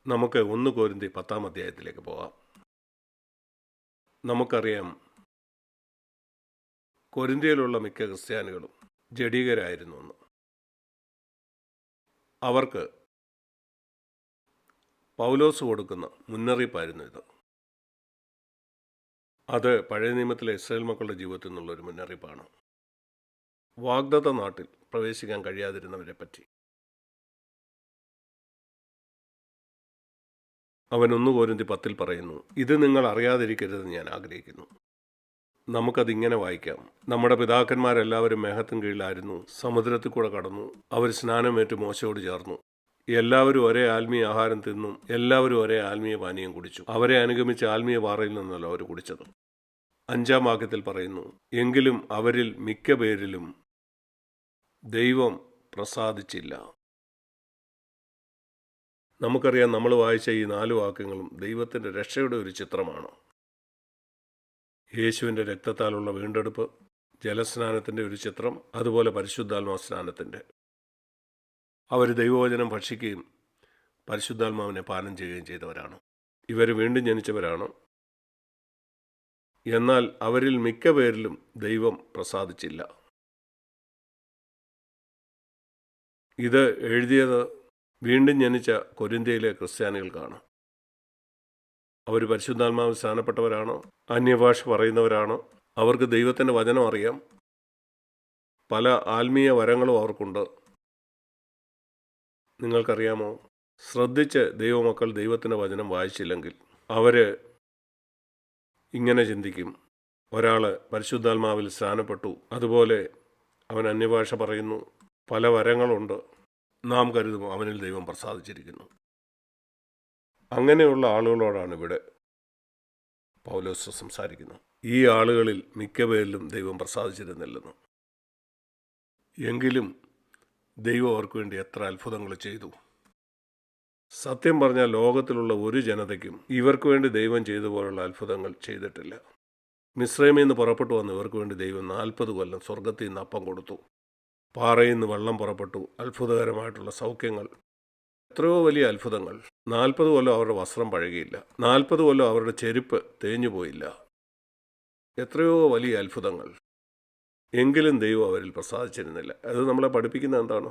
നമുക്ക് 1 കൊരിന്ത്യർ 10-ാം അധ്യായത്തിലേക്ക് പോകാം. നമുക്കറിയാം, കൊരിന്ത്യയിലുള്ള മിക്ക ക്രിസ്ത്യാനികളും ജഡികരായിരുന്നു എന്ന്. അവർക്ക് പൗലോസ് കൊടുക്കുന്ന മുന്നറിയിപ്പായിരുന്നു ഇത്. അത് പഴയ നിയമത്തിലെ ഇസ്രായേൽ മക്കളുടെ ജീവിതത്തിൽ നിന്നുള്ളൊരു മുന്നറിയിപ്പാണ്. വാഗ്ദത്ത നാട്ടിൽ പ്രവേശിക്കാൻ കഴിയാതിരുന്നവരെ പറ്റി. അവൻ 1 കൊരിന്ത്യർ 10 പറയുന്നു, ഇത് നിങ്ങൾ അറിയാതിരിക്കരുതെന്ന് ഞാൻ ആഗ്രഹിക്കുന്നു. നമുക്കതിങ്ങനെ വായിക്കാം. നമ്മുടെ പിതാക്കന്മാരെല്ലാവരും മേഘത്തിൻ കീഴിലായിരുന്നു, സമുദ്രത്തിൽ കൂടെ കടന്നു, അവർ സ്നാനമേറ്റ് മോശയോട് ചേർന്നു, എല്ലാവരും ഒരേ ആത്മീയ ആഹാരം തിന്നും, എല്ലാവരും ഒരേ ആത്മീയ പാനീയം കുടിച്ചു. അവരെ അനുഗമിച്ച ആത്മീയ പാറയിൽ നിന്നല്ല അവർ കുടിച്ചത്. 5-ാം വാക്യത്തിൽ പറയുന്നു, എങ്കിലും അവരിൽ മിക്ക പേരിലും ദൈവം പ്രസാദിച്ചില്ല. നമുക്കറിയാം, നമ്മൾ വായിച്ച ഈ 4 വാക്യങ്ങളും ദൈവത്തിൻ്റെ രക്ഷയുടെ ഒരു ചിത്രമാണ്. യേശുവിൻ്റെ രക്തത്താലുള്ള വീണ്ടെടുപ്പ്, ജലസ്നാനത്തിൻ്റെ ഒരു ചിത്രം, അതുപോലെ പരിശുദ്ധാത്മാ സ്നാനത്തിൻ്റെ. അവർ ദൈവവചനം ഭക്ഷിക്കുകയും പരിശുദ്ധാത്മാവിനെ പാനം ചെയ്യുകയും ചെയ്തവരാണ്. ഇവർ വീണ്ടും ജനിച്ചവരാണ്. എന്നാൽ അവരിൽ മിക്ക പേരിലും ദൈവം പ്രസാദിച്ചില്ല. ഇത് എഴുതിയത് വീണ്ടും ജനിച്ച കൊരിന്ത്യയിലെ ക്രിസ്ത്യാനികൾക്കാണ്. അവർ പരിശുദ്ധാത്മാവിൽ സ്നാനപ്പെട്ടവരാണ്, അന്യഭാഷ പറയുന്നവരാണ്, അവർക്ക് ദൈവത്തിൻ്റെ വചനം അറിയാം, പല ആത്മീയ വരങ്ങളും അവർക്കുണ്ട്. നിങ്ങൾക്കറിയാമോ, ശ്രദ്ധിച്ച് ദൈവമക്കൾ ദൈവത്തിൻ്റെ വചനം വായിച്ചില്ലെങ്കിൽ അവർ ഇങ്ങനെ ചിന്തിക്കും, ഒരാൾ പരിശുദ്ധാത്മാവിൽ സ്നാനപ്പെട്ടു, അതുപോലെ അവൻ അന്യഭാഷ പറയുന്നു, പല വരങ്ങളുണ്ട്, നാം കരുതും അവനിൽ ദൈവം പ്രസാദിച്ചിരിക്കുന്നു. അങ്ങനെയുള്ള ആളുകളോടാണ് ഇവിടെ പൗലോസ് സംസാരിക്കുന്നത്. ഈ ആളുകളിൽ മിക്ക പേരിലും ദൈവം പ്രസാദിച്ചിരുന്നില്ലെന്ന്. എങ്കിലും ദൈവം അവർക്ക് വേണ്ടി എത്ര അത്ഭുതങ്ങൾ ചെയ്തു. സത്യം പറഞ്ഞാൽ ലോകത്തിലുള്ള ഒരു ജനതയ്ക്കും ഇവർക്ക് വേണ്ടി ദൈവം ചെയ്ത പോലുള്ള അത്ഭുതങ്ങൾ ചെയ്തിട്ടില്ല. മിസ്രൈമിൽ നിന്ന് പുറപ്പെട്ടു വന്ന് ഇവർക്ക് വേണ്ടി ദൈവം 40 കൊല്ലം സ്വർഗത്തിൽ നിന്ന് അപ്പം കൊടുത്തു. പാറയിൽ നിന്ന് വെള്ളം പുറപ്പെട്ടു. അത്ഭുതകരമായിട്ടുള്ള സൗഖ്യങ്ങൾ, എത്രയോ വലിയ അത്ഭുതങ്ങൾ. 40 കൊല്ലം അവരുടെ വസ്ത്രം പഴകിയില്ല. 40 കൊല്ലം അവരുടെ ചെരുപ്പ് തേഞ്ഞു പോയില്ല. എത്രയോ വലിയ അത്ഭുതങ്ങൾ. എങ്കിലും ദൈവം അവരിൽ പ്രസാദിച്ചിരുന്നില്ല. അത് നമ്മളെ പഠിപ്പിക്കുന്നത് എന്താണ്?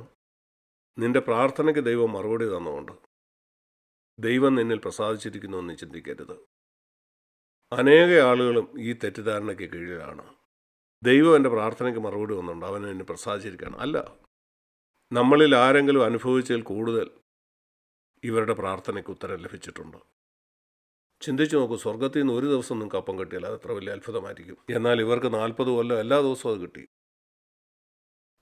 നിന്റെ പ്രാർത്ഥനയ്ക്ക് ദൈവം മറുപടി തന്നുകൊണ്ട് ദൈവം നിന്നിൽ പ്രസാദിച്ചിരിക്കുന്നു എന്ന് ചിന്തിക്കരുത്. അനേക ആളുകളും ഈ തെറ്റിദ്ധാരണയ്ക്ക് കീഴിലാണ്. ദൈവം എൻ്റെ പ്രാർത്ഥനയ്ക്ക് മറുപടി വന്നുണ്ട്, അവൻ എന്നെ പ്രസാദിച്ചിരിക്കുകയാണ്. അല്ല, നമ്മളിൽ ആരെങ്കിലും അനുഭവിച്ചതിൽ കൂടുതൽ ഇവരുടെ പ്രാർത്ഥനയ്ക്ക് ഉത്തരം ലഭിച്ചിട്ടുണ്ട്. ചിന്തിച്ചു നോക്കൂ, സ്വർഗത്തിൽ നിന്ന് ഒരു ദിവസം നിങ്ങൾക്ക് അപ്പം കിട്ടിയാൽ അത് എത്ര വലിയ അത്ഭുതമായിരിക്കും. എന്നാൽ ഇവർക്ക് 40 കൊല്ലം എല്ലാ ദിവസവും അത് കിട്ടി.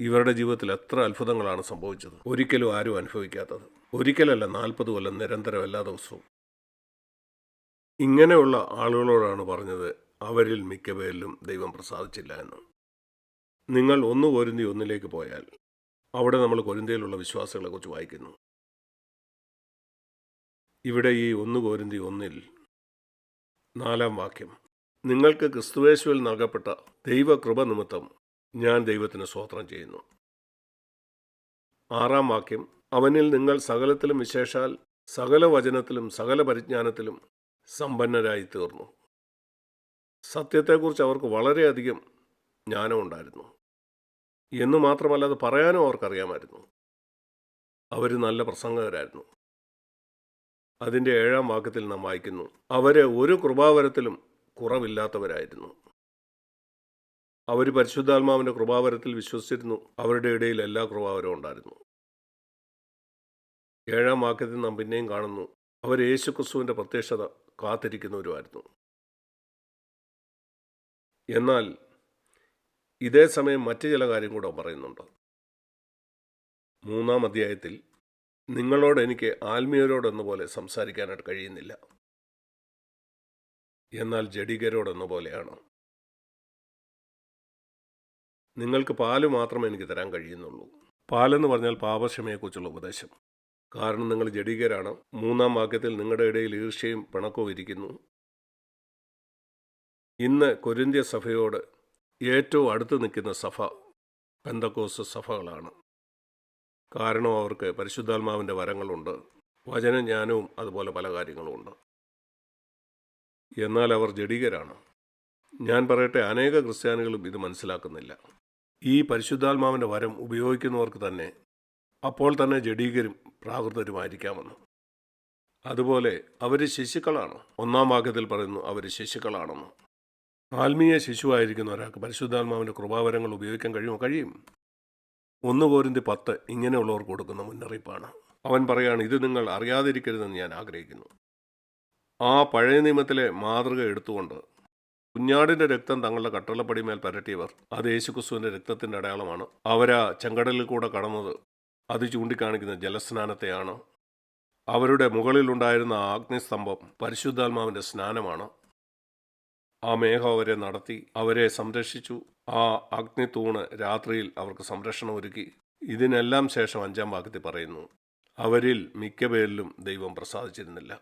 ഇവരുടെ ജീവിതത്തിൽ എത്ര അത്ഭുതങ്ങളാണ് സംഭവിച്ചത്, ഒരിക്കലും ആരും അനുഭവിക്കാത്തത്. ഒരിക്കലല്ല, 40 കൊല്ലം നിരന്തരം എല്ലാ ദിവസവും. ഇങ്ങനെയുള്ള ആളുകളോടാണ് പറഞ്ഞത്, അവരിൽ മിക്ക പേരിലും ദൈവം പ്രസാദിച്ചില്ല എന്ന്. നിങ്ങൾ 1 കൊരിന്ത്യർ 1 പോയാൽ അവിടെ നമ്മൾ കൊരിന്ത്യയിലുള്ള വിശ്വാസികളെക്കുറിച്ച് വായിക്കുന്നു. ഇവിടെ ഈ 1 കൊരിന്ത്യർ 1-ാം വാക്യം, നിങ്ങൾക്ക് ക്രിസ്തുയേശുവിൽ നൽകപ്പെട്ട ദൈവകൃപ നിമിത്തം ഞാൻ ദൈവത്തിന് സ്തോത്രം ചെയ്യുന്നു. 6-ാം വാക്യം, അവനിൽ നിങ്ങൾ സകലത്തിലും വിശേഷാൽ സകല വചനത്തിലും സകല പരിജ്ഞാനത്തിലും സമ്പന്നരായി തീർന്നു. സത്യത്തെക്കുറിച്ച് അവർക്ക് വളരെയധികം ജ്ഞാനമുണ്ടായിരുന്നു എന്ന് മാത്രമല്ല, അത് പറയാനും അവർക്കറിയാമായിരുന്നു. അവർ നല്ല പ്രസംഗകരായിരുന്നു. അതിൻ്റെ 7-ാം വാക്യത്തിൽ നാം വായിക്കുന്നു, അവർ ഒരു കൃപാവരത്തിലും കുറവില്ലാത്തവരായിരുന്നു. അവർ പരിശുദ്ധാത്മാവിൻ്റെ കൃപാവരത്തിൽ വിശ്വസിച്ചിരുന്നു. അവരുടെ ഇടയിൽ എല്ലാ കൃപാവരവും ഉണ്ടായിരുന്നു. 7-ാം വാക്യത്തിൽ നാം പിന്നെയും കാണുന്നു, അവർ യേശുക്രിസ്തുവിൻ്റെ പ്രത്യക്ഷത കാത്തിരിക്കുന്നവരുമായിരുന്നു. എന്നാൽ ഇതേ സമയം മറ്റു ചില കാര്യം കൂടെ പറയുന്നുണ്ട്. 3-ാം അധ്യായത്തിൽ, നിങ്ങളോട് എനിക്ക് ആത്മീയരോടെന്ന പോലെ സംസാരിക്കാനായിട്ട് കഴിയുന്നില്ല, എന്നാൽ ജഡികരോടെന്ന പോലെയാണ്. നിങ്ങൾക്ക് പാല് മാത്രമേ എനിക്ക് തരാൻ കഴിയുന്നുള്ളൂ. പാലെന്ന് പറഞ്ഞാൽ പാപക്ഷമയെക്കുറിച്ചുള്ള ഉപദേശം. കാരണം നിങ്ങൾ ജഡികരാണ്. 3-ാം വാക്യത്തിൽ, നിങ്ങളുടെ ഇടയിൽ ഈർഷ്യയും പിണക്കവും ഇരിക്കുന്നു. ഇന്ന് കൊരിന്ത്യ സഭയോട് ഏറ്റവും അടുത്ത് നിൽക്കുന്ന സഭ പെന്തക്കോസ്ത് സഭകളാണ്. കാരണം അവർക്ക് പരിശുദ്ധാത്മാവിൻ്റെ വരങ്ങളുണ്ട്, വചനജ്ഞാനവും അതുപോലെ പല കാര്യങ്ങളുമുണ്ട്. എന്നാൽ അവർ ജഡികരാണ്. ഞാൻ പറയട്ടെ, അനേക ക്രിസ്ത്യാനികളും ഇത് മനസ്സിലാക്കുന്നില്ല. ഈ പരിശുദ്ധാത്മാവിൻ്റെ വരം ഉപയോഗിക്കുന്നവർക്ക് തന്നെ അപ്പോൾ തന്നെ ജഡീകരും പ്രാകൃതരുമായിരിക്കാമെന്ന്. അതുപോലെ അവർ ശിശുക്കളാണ്. 1-ാം വാക്യത്തിൽ പറയുന്നു അവർ ശിശുക്കളാണെന്ന്. ആത്മീയ ശിശുവായിരിക്കുന്ന ഒരാൾക്ക് പരിശുദ്ധാത്മാവിൻ്റെ കൃപാവരങ്ങൾ ഉപയോഗിക്കാൻ കഴിയുമോ? കഴിയും. 1 കൊരിന്ത്യർ 10 ഇങ്ങനെയുള്ളവർക്ക് കൊടുക്കുന്ന മുന്നറിയിപ്പാണ്. അവൻ പറയാണ്, ഇത് നിങ്ങൾ അറിയാതിരിക്കരുതെന്ന് ഞാൻ ആഗ്രഹിക്കുന്നു. ആ പഴയ നിയമത്തിലെ മാതൃക എടുത്തുകൊണ്ട് കുഞ്ഞാടിൻ്റെ രക്തം തങ്ങളുടെ കട്ടളപ്പടിമേൽ പരട്ടിയവർ, അത് യേശുക്രിസ്തുവിൻ്റെ രക്തത്തിൻ്റെ അടയാളമാണ്. അവരാ ചെങ്കടലിൽ കൂടെ കടന്നത് അത് ചൂണ്ടിക്കാണിക്കുന്ന ജലസ്നാനത്തെയാണ്. അവരുടെ മുകളിലുണ്ടായിരുന്ന ആ അഗ്നിസ്തംഭം പരിശുദ്ധാത്മാവിൻ്റെ സ്നാനമാണ്. ആ മേഘം അവരെ നടത്തി, അവരെ സംരക്ഷിച്ചു. ആ അഗ്നിത്തൂണ് രാത്രിയിൽ അവർക്ക് സംരക്ഷണം ഒരുക്കി. ഇതിനെല്ലാം ശേഷം 5-ാം വാക്യത്തിൽ പറയുന്നു, അവരിൽ മിക്ക പേരിലും ദൈവം പ്രസാദിച്ചിരുന്നില്ല.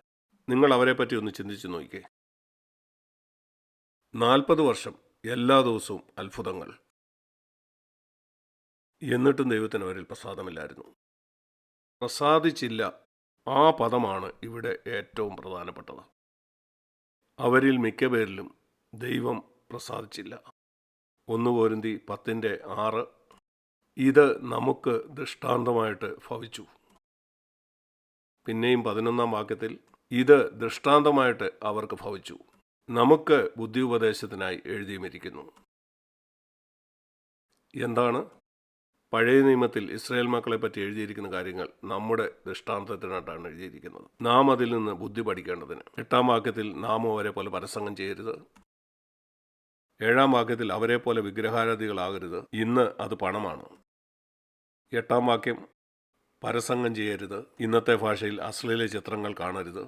നിങ്ങൾ അവരെപ്പറ്റി ഒന്ന് ചിന്തിച്ചു നോക്കിക്കേ. 40 വർഷം എല്ലാ ദിവസവും അത്ഭുതങ്ങൾ, എന്നിട്ടും ദൈവത്തിന് അവരിൽ പ്രസാദമില്ലായിരുന്നു. പ്രസാദിച്ചില്ല, ആ പദമാണ് ഇവിടെ ഏറ്റവും പ്രധാനപ്പെട്ടത്. അവരിൽ മിക്ക പേരിലും ദൈവം പ്രസാദിച്ചില്ല. 1 കൊരിന്ത്യർ 10:6 ഇത് നമുക്ക് ദൃഷ്ടാന്തമായിട്ട് ഭവിച്ചു. പിന്നെയും 11-ാം വാക്യത്തിൽ ഇത് ദൃഷ്ടാന്തമായിട്ട് അവർക്ക് ഭവിച്ചു, നമുക്ക് ബുദ്ധി ഉപദേശത്തിനായി എഴുതിയുമിരിക്കുന്നു. എന്താണ്? പഴയ നിയമത്തിൽ ഇസ്രായേൽ മക്കളെ പറ്റി എഴുതിയിരിക്കുന്ന കാര്യങ്ങൾ നമ്മുടെ ദൃഷ്ടാന്തത്തിനായിട്ടാണ് എഴുതിയിരിക്കുന്നത്. നാം അതിൽ നിന്ന് ബുദ്ധി പഠിക്കേണ്ടതിന്. 8-ാം വാക്യത്തിൽ നാം അവരെ പോലെ പരസംഗം ചെയ്യരുത്. 7-ാം വാക്യത്തിൽ അവരെ പോലെ വിഗ്രഹാരാധികളാകരുത്. ഇന്ന് അത് പണമാണ്. 8-ാം വാക്യം പരസംഗം ചെയ്യരുത്. ഇന്നത്തെ ഭാഷയിൽ അശ്ലീല ചിത്രങ്ങൾ കാണരുത്.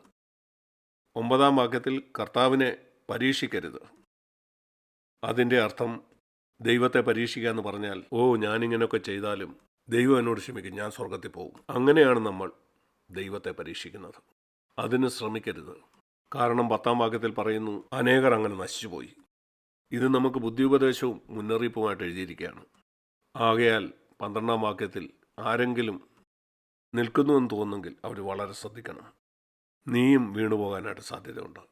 9-ാം വാക്യത്തിൽ കർത്താവിനെ പരീക്ഷിക്കരുത്. അതിൻ്റെ അർത്ഥം ദൈവത്തെ പരീക്ഷിക്കുക എന്ന് പറഞ്ഞാൽ, ഞാനിങ്ങനെയൊക്കെ ചെയ്താലും ദൈവം എന്നോട് ക്ഷമിക്കും, ഞാൻ സ്വർഗത്തിൽ പോകും. അങ്ങനെയാണ് നമ്മൾ ദൈവത്തെ പരീക്ഷിക്കുന്നത്. അതിന് ശ്രമിക്കരുത്. കാരണം 10-ാം വാക്യത്തിൽ പറയുന്നു, അനേകർ അങ്ങനെ നശിച്ചുപോയി. ഇത് നമുക്ക് ബുദ്ധിയുപദേശവും മുന്നറിയിപ്പുമായിട്ട് എഴുതിയിരിക്കുകയാണ്. ആകയാൽ 12-ാം വാക്യത്തിൽ ആരെങ്കിലും നിൽക്കുന്നുവെന്ന് തോന്നുമെങ്കിൽ അവർ വളരെ ശ്രദ്ധിക്കണം. നീയും വീണുപോകാനായിട്ട് സാധ്യതയുണ്ട്.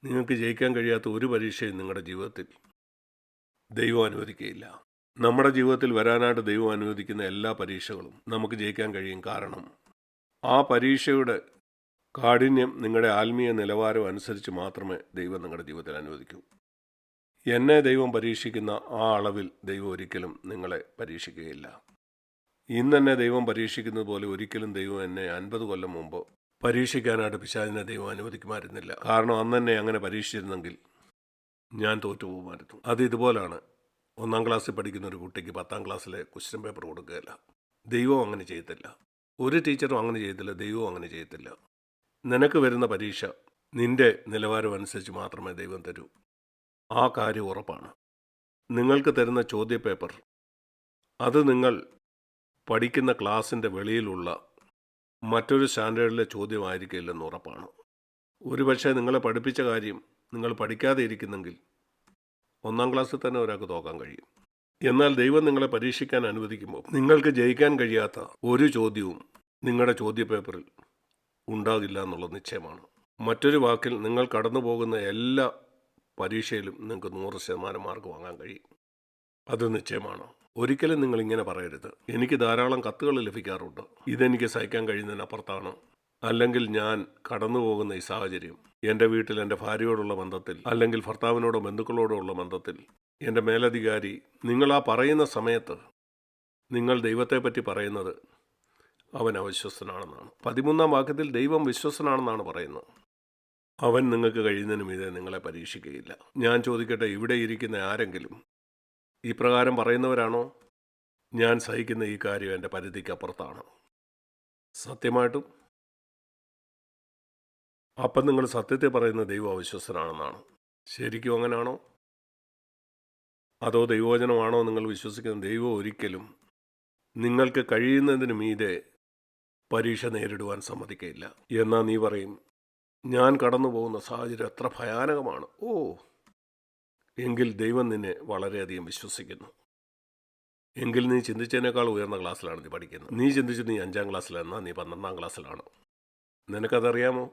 നിങ്ങൾക്ക് ജയിക്കാൻ കഴിയാത്ത ഒരു പരീക്ഷയും നിങ്ങളുടെ ജീവിതത്തിൽ ദൈവം അനുവദിക്കുകയില്ല. നമ്മുടെ ജീവിതത്തിൽ വരാനായിട്ട് ദൈവം അനുവദിക്കുന്ന എല്ലാ പരീക്ഷകളും നമുക്ക് ജയിക്കാൻ കഴിയും. കാരണം ആ പരീക്ഷയുടെ കാഠിന്യം നിങ്ങളുടെ ആത്മീയ നിലവാരം അനുസരിച്ച് മാത്രമേ ദൈവം നിങ്ങളുടെ ജീവിതത്തിൽ അനുവദിക്കൂ. എന്നെ ദൈവം പരീക്ഷിക്കുന്ന ആ അളവിൽ ദൈവം ഒരിക്കലും നിങ്ങളെ പരീക്ഷിക്കുകയില്ല. ഇന്നെന്നെ ദൈവം പരീക്ഷിക്കുന്നത് പോലെ ഒരിക്കലും ദൈവം എന്നെ 50 കൊല്ലം മുമ്പ് പരീക്ഷിക്കാനായിട്ട് പിശാചിനെ ദൈവം അനുവദിക്കുമായിരുന്നില്ല. കാരണം അന്നെന്നെ അങ്ങനെ പരീക്ഷിച്ചിരുന്നെങ്കിൽ ഞാൻ തോറ്റുപോകുമായിരുന്നു. അത് ഇതുപോലാണ്. 1-ാം ക്ലാസ്സിൽ പഠിക്കുന്ന ഒരു കുട്ടിക്ക് 10-ാം ക്ലാസ്സിലെ ക്വസ്റ്റ്യൻ പേപ്പർ കൊടുക്കുകയില്ല. ദൈവം അങ്ങനെ ചെയ്യത്തില്ല. ഒരു ടീച്ചറും അങ്ങനെ ചെയ്യത്തില്ല. ദൈവവും അങ്ങനെ ചെയ്യത്തില്ല. നിനക്ക് വരുന്ന പരീക്ഷ നിന്റെ നിലവാരം അനുസരിച്ച് മാത്രമേ ദൈവം തരൂ. ആ കാര്യം ഉറപ്പാണ്. നിങ്ങൾക്ക് തരുന്ന ചോദ്യപേപ്പർ അത് നിങ്ങൾ പഠിക്കുന്ന ക്ലാസ്സിൻ്റെ വെളിയിലുള്ള മറ്റൊരു സ്റ്റാൻഡേർഡിലെ ചോദ്യമായിരിക്കില്ലെന്ന് ഉറപ്പാണ്. ഒരുപക്ഷെ നിങ്ങളെ പഠിപ്പിച്ച കാര്യം നിങ്ങൾ പഠിക്കാതെ ഇരിക്കുന്നെങ്കിൽ 1-ാം ക്ലാസ്സിൽ തന്നെ ഒരാൾക്ക് തോക്കാൻ കഴിയും. എന്നാൽ ദൈവം നിങ്ങളെ പരീക്ഷിക്കാൻ അനുവദിക്കുമ്പോൾ നിങ്ങൾക്ക് ജയിക്കാൻ കഴിയാത്ത ഒരു ചോദ്യവും നിങ്ങളുടെ ചോദ്യപേപ്പറിൽ ഉണ്ടാകില്ല എന്നുള്ളത് നിശ്ചയമാണ്. മറ്റൊരു വാക്കിൽ, നിങ്ങൾ കടന്നു പോകുന്ന എല്ലാ പരീക്ഷയിലും നിങ്ങൾക്ക് 100% മാർക്ക് വാങ്ങാൻ കഴിയും. അത് നിശ്ചയമാണ്. ഒരിക്കലും നിങ്ങൾ ഇങ്ങനെ പറയരുത്, എനിക്ക് ധാരാളം കത്തുകൾ ലഭിക്കാറുണ്ട്, ഇതെനിക്ക് സഹിക്കാൻ കഴിയുന്നതിനപ്പുറത്താണ്. അല്ലെങ്കിൽ ഞാൻ കടന്നു പോകുന്ന ഈ സാഹചര്യം എൻ്റെ വീട്ടിൽ എൻ്റെ ഭാര്യയോടുള്ള ബന്ധത്തിൽ, അല്ലെങ്കിൽ ഭർത്താവിനോടോ ബന്ധുക്കളോടോ ഉള്ള ബന്ധത്തിൽ, എൻ്റെ മേലധികാരി, നിങ്ങൾ ആ പറയുന്ന സമയത്ത് നിങ്ങൾ ദൈവത്തെപ്പറ്റി പറയുന്നത് അവൻ അവിശ്വസ്തനാണെന്നാണ്. 13-ാം വാക്യത്തിൽ ദൈവം വിശ്വസ്തനാണെന്നാണ് പറയുന്നത്. അവൻ നിങ്ങൾക്ക് കഴിയുന്നതിന് മീതെ നിങ്ങളെ പരീക്ഷിക്കുകയില്ല. ഞാൻ ചോദിക്കട്ടെ, ഇവിടെ ഇരിക്കുന്ന ആരെങ്കിലും ഇപ്രകാരം പറയുന്നവരാണോ? ഞാൻ സഹിക്കുന്ന ഈ കാര്യം എൻ്റെ പരിധിക്കപ്പുറത്താണ്. സത്യമായിട്ടും അപ്പം നിങ്ങൾ സത്യത്തെ പറയുന്ന ദൈവം അവിശ്വസ്തനാണെന്നാണ്. ശരിക്കും അങ്ങനെയാണോ? അതോ ദൈവവചനമാണോ നിങ്ങൾ വിശ്വസിക്കുന്ന? ദൈവം ഒരിക്കലും നിങ്ങൾക്ക് കഴിയുന്നതിന് മീതെ പരീക്ഷ നേരിടുവാൻ സമ്മതിക്കയില്ല. എന്നാൽ നീ പറയും, ഞാൻ കടന്നു പോകുന്ന സാഹചര്യം എത്ര ഭയാനകമാണ്. എങ്കിൽ ദൈവം നിന്നെ വളരെയധികം വിശ്വസിക്കുന്നു. എങ്കിൽ നീ ചിന്തിച്ചതിനേക്കാൾ ഉയർന്ന ക്ലാസ്സിലാണ് നീ പഠിക്കുന്നത്. നീ ചിന്തിച്ചു നീ 5ാം ക്ലാസ്സിലെന്നാ, നീ 12ാം ക്ലാസ്സിലാണ്. നിനക്കതറിയാമോ?